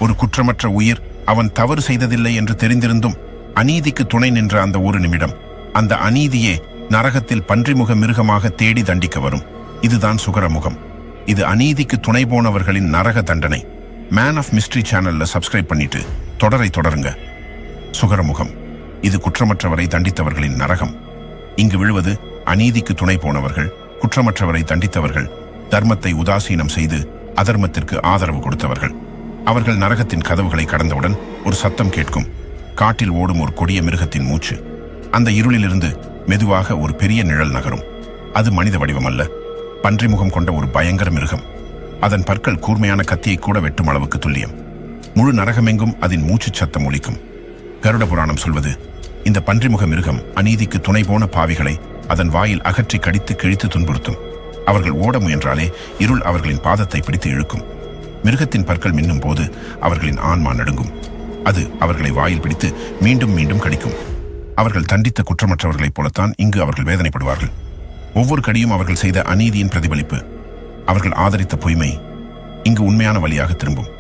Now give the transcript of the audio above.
ஒரு குற்றமற்ற உயிர் அவன் தவறு செய்ததில்லை என்று தெரிந்திருந்தும் அநீதிக்கு துணை நின்ற அந்த ஒரு நிமிடம், அந்த அநீதியே நரகத்தில் பன்றிமுக மிருகமாக தேடி தண்டிக்க வரும். இதுதான் சுகரமுகம். இது அநீதிக்கு துணை போனவர்களின் நரக தண்டனை. மேன் ஆஃப் மிஸ்ட்ரி சேனல்ல சப்ஸ்கிரைப் பண்ணிட்டு தொடரை தொடருங்க. சுகரமுகம். இது குற்றமற்றவரை தண்டித்தவர்களின் நரகம். இங்கு விழுவது அநீதிக்கு துணை போனவர்கள், குற்றமற்றவரை தண்டித்தவர்கள், தர்மத்தை உதாசீனம் செய்து அதர்மத்திற்கு ஆதரவு கொடுத்தவர்கள். அவர்கள் நரகத்தின் கதவுகளை கடந்தவுடன் ஒரு சத்தம் கேட்கும். காட்டில் ஓடும் ஒரு கொடிய மிருகத்தின் மூச்சு. அந்த இருளிலிருந்து மெதுவாக ஒரு பெரிய நிழல் நகரும். அது மனித வடிவம் அல்ல, பன்றிமுகம் கொண்ட ஒரு பயங்கர மிருகம். அதன் பற்கள் கூர்மையான கத்தியை கூட வெட்டும் அளவுக்கு துல்லியம். முழு நரகமெங்கும் அதன் மூச்சு சத்தம் ஒலிக்கும். கருட புராணம் சொல்வது, இந்த பன்றிமுக மிருகம் அநீதிக்கு துணை போன பாவிகளை அதன் வாயில் அகற்றி கடித்து கிழித்து துன்புறுத்தும். அவர்கள் ஓட முயன்றாலே இருள் அவர்களின் பாதத்தை பிடித்து இழுக்கும். மிருகத்தின் பற்கள் மின்னும் போது அவர்களின் ஆன்மா நடுங்கும். அது அவர்களை வாயில் பிடித்து மீண்டும் மீண்டும் கடிக்கும். அவர்கள் தண்டித்த குற்றமற்றவர்களைப் போலத்தான் இங்கு அவர்கள் வேதனைப்படுவார்கள். ஒவ்வொரு கடியும் அவர்கள் செய்த அநீதியின் பிரதிபலிப்பு. அவர்கள் ஆதரித்த பொய்மை இங்கு உண்மையான வழியாக திரும்பும்.